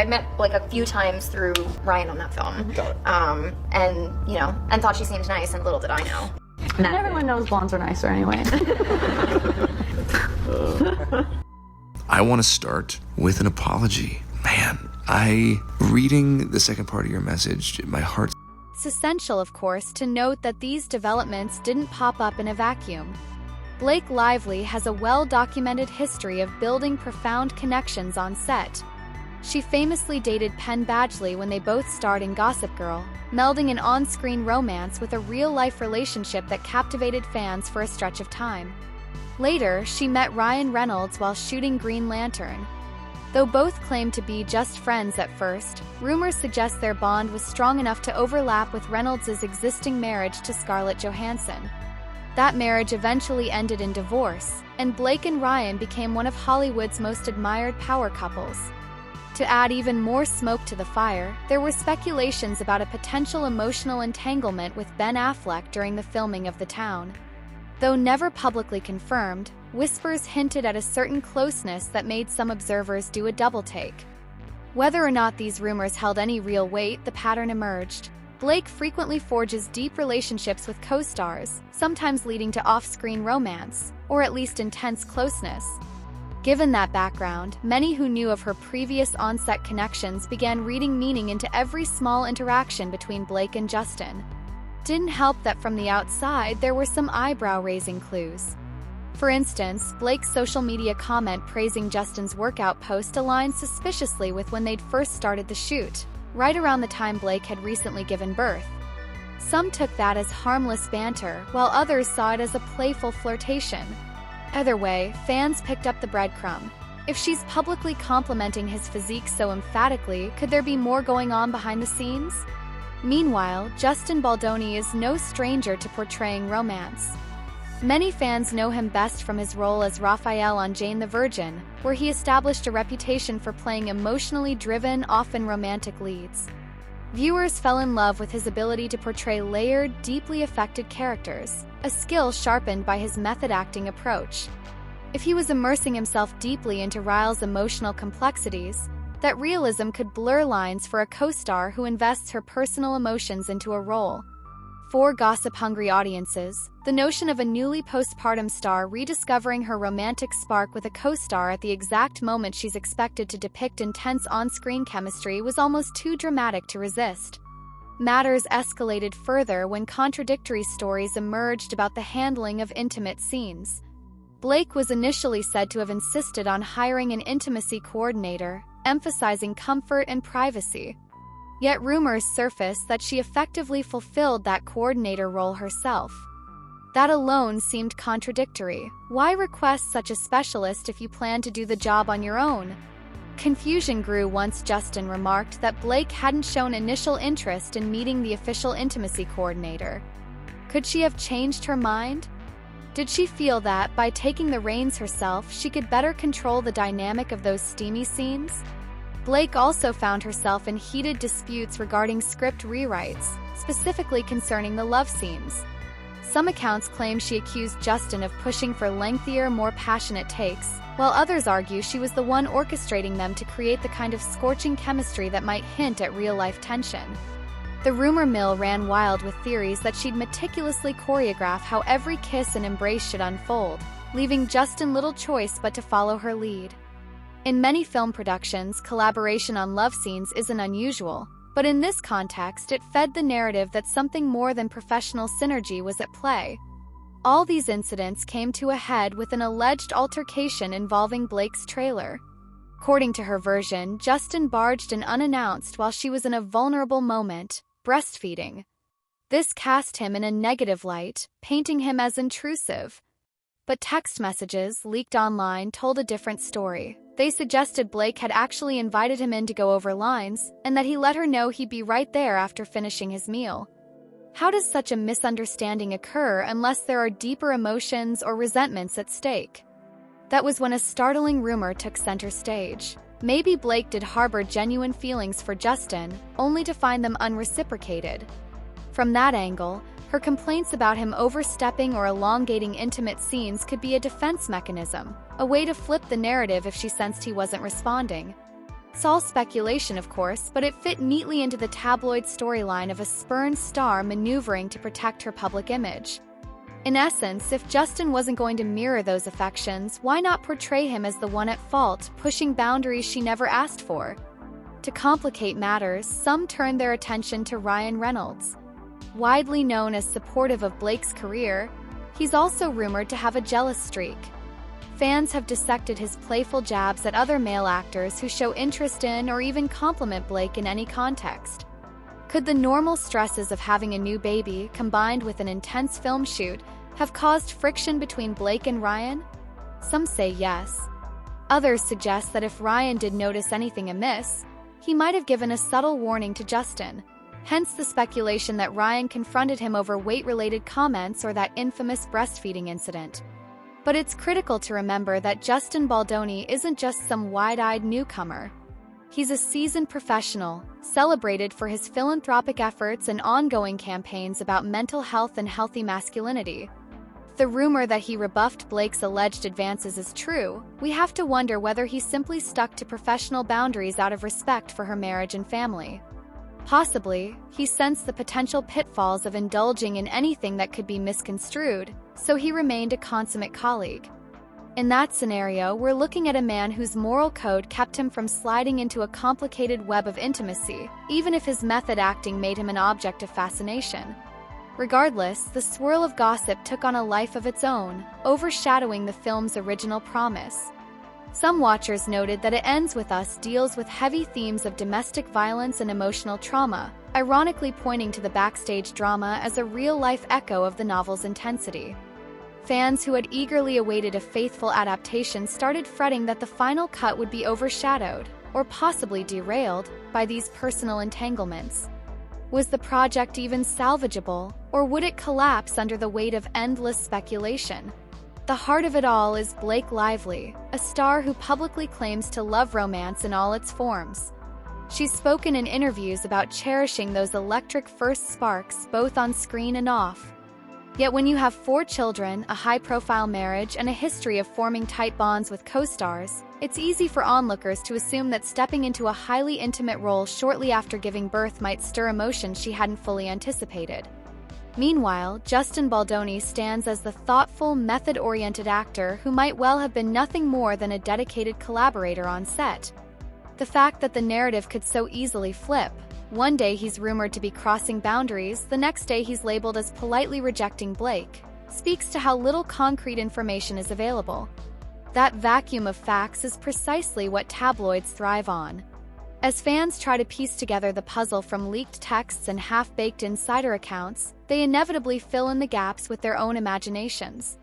I met Blake a few times through Ryan on that film. Got it. And, you know, and thought she seemed nice, and little did I know. And everyone knows blondes are nicer anyway. I want to start with an apology. Man, reading the second part of your message, my heart. It's essential, of course, to note that these developments didn't pop up in a vacuum. Blake Lively has a well-documented history of building profound connections on set. She famously dated Penn Badgley when they both starred in Gossip Girl, melding an on-screen romance with a real-life relationship that captivated fans for a stretch of time. Later, she met Ryan Reynolds while shooting Green Lantern. Though both claimed to be just friends at first, rumors suggest their bond was strong enough to overlap with Reynolds' existing marriage to Scarlett Johansson. That marriage eventually ended in divorce, and Blake and Ryan became one of Hollywood's most admired power couples. To add even more smoke to the fire, there were speculations about a potential emotional entanglement with Ben Affleck during the filming of The Town. Though never publicly confirmed, whispers hinted at a certain closeness that made some observers do a double-take. Whether or not these rumors held any real weight, the pattern emerged. Blake frequently forges deep relationships with co-stars, sometimes leading to off-screen romance, or at least intense closeness. Given that background, many who knew of her previous on-set connections began reading meaning into every small interaction between Blake and Justin. Didn't help that from the outside there were some eyebrow-raising clues. For instance, Blake's social media comment praising Justin's workout post aligned suspiciously with when they'd first started the shoot, right around the time Blake had recently given birth. Some took that as harmless banter, while others saw it as a playful flirtation. Either way, fans picked up the breadcrumb. If she's publicly complimenting his physique so emphatically, could there be more going on behind the scenes? Meanwhile, Justin Baldoni is no stranger to portraying romance. Many fans know him best from his role as Raphael on Jane the Virgin, where he established a reputation for playing emotionally driven, often romantic leads. Viewers fell in love with his ability to portray layered, deeply affected characters, a skill sharpened by his method acting approach. If he was immersing himself deeply into Ryle's emotional complexities, that realism could blur lines for a co-star who invests her personal emotions into a role. For gossip-hungry audiences, the notion of a newly postpartum star rediscovering her romantic spark with a co-star at the exact moment she's expected to depict intense on-screen chemistry was almost too dramatic to resist. Matters escalated further when contradictory stories emerged about the handling of intimate scenes. Blake was initially said to have insisted on hiring an intimacy coordinator, emphasizing comfort and privacy. Yet rumors surfaced that she effectively fulfilled that coordinator role herself. That alone seemed contradictory. Why request such a specialist if you plan to do the job on your own? Confusion grew once Justin remarked that Blake hadn't shown initial interest in meeting the official intimacy coordinator. Could she have changed her mind? Did she feel that, by taking the reins herself, she could better control the dynamic of those steamy scenes? Blake also found herself in heated disputes regarding script rewrites, specifically concerning the love scenes. Some accounts claim she accused Justin of pushing for lengthier, more passionate takes, while others argue she was the one orchestrating them to create the kind of scorching chemistry that might hint at real-life tension. The rumor mill ran wild with theories that she'd meticulously choreograph how every kiss and embrace should unfold, leaving Justin little choice but to follow her lead. In many film productions, collaboration on love scenes isn't unusual, but in this context it fed the narrative that something more than professional synergy was at play. All these incidents came to a head with an alleged altercation involving Blake's trailer. According to her version, Justin barged in unannounced while she was in a vulnerable moment, breastfeeding. This cast him in a negative light, painting him as intrusive. But text messages, leaked online, told a different story. They suggested Blake had actually invited him in to go over lines, and that he let her know he'd be right there after finishing his meal. How does such a misunderstanding occur unless there are deeper emotions or resentments at stake? That was when a startling rumor took center stage. Maybe Blake did harbor genuine feelings for Justin, only to find them unreciprocated. From that angle, her complaints about him overstepping or elongating intimate scenes could be a defense mechanism, a way to flip the narrative if she sensed he wasn't responding. It's all speculation, of course, but it fit neatly into the tabloid storyline of a spurned star maneuvering to protect her public image. In essence, if Justin wasn't going to mirror those affections, why not portray him as the one at fault, pushing boundaries she never asked for? To complicate matters, some turned their attention to Ryan Reynolds. Widely known as supportive of Blake's career, he's also rumored to have a jealous streak. Fans have dissected his playful jabs at other male actors who show interest in or even compliment Blake in any context. Could the normal stresses of having a new baby, combined with an intense film shoot, have caused friction between Blake and Ryan? Some say yes. Others suggest that if Ryan did notice anything amiss, he might have given a subtle warning to Justin. Hence the speculation that Ryan confronted him over weight-related comments or that infamous breastfeeding incident. But it's critical to remember that Justin Baldoni isn't just some wide-eyed newcomer. He's a seasoned professional, celebrated for his philanthropic efforts and ongoing campaigns about mental health and healthy masculinity. If the rumor that he rebuffed Blake's alleged advances is true, we have to wonder whether he simply stuck to professional boundaries out of respect for her marriage and family. Possibly, he sensed the potential pitfalls of indulging in anything that could be misconstrued, so he remained a consummate colleague. In that scenario, we're looking at a man whose moral code kept him from sliding into a complicated web of intimacy, even if his method acting made him an object of fascination. Regardless, the swirl of gossip took on a life of its own, overshadowing the film's original promise. Some watchers noted that It Ends With Us deals with heavy themes of domestic violence and emotional trauma, ironically pointing to the backstage drama as a real-life echo of the novel's intensity. Fans who had eagerly awaited a faithful adaptation started fretting that the final cut would be overshadowed, or possibly derailed, by these personal entanglements. Was the project even salvageable, or would it collapse under the weight of endless speculation? The heart of it all is Blake Lively, a star who publicly claims to love romance in all its forms. She's spoken in interviews about cherishing those electric first sparks both on screen and off. Yet when you have 4 children, a high-profile marriage, and a history of forming tight bonds with co-stars, it's easy for onlookers to assume that stepping into a highly intimate role shortly after giving birth might stir emotions she hadn't fully anticipated. Meanwhile, Justin Baldoni stands as the thoughtful, method-oriented actor who might well have been nothing more than a dedicated collaborator on set. The fact that the narrative could so easily flip, one day he's rumored to be crossing boundaries, the next day he's labeled as politely rejecting Blake, speaks to how little concrete information is available. That vacuum of facts is precisely what tabloids thrive on. As fans try to piece together the puzzle from leaked texts and half-baked insider accounts, they inevitably fill in the gaps with their own imaginations.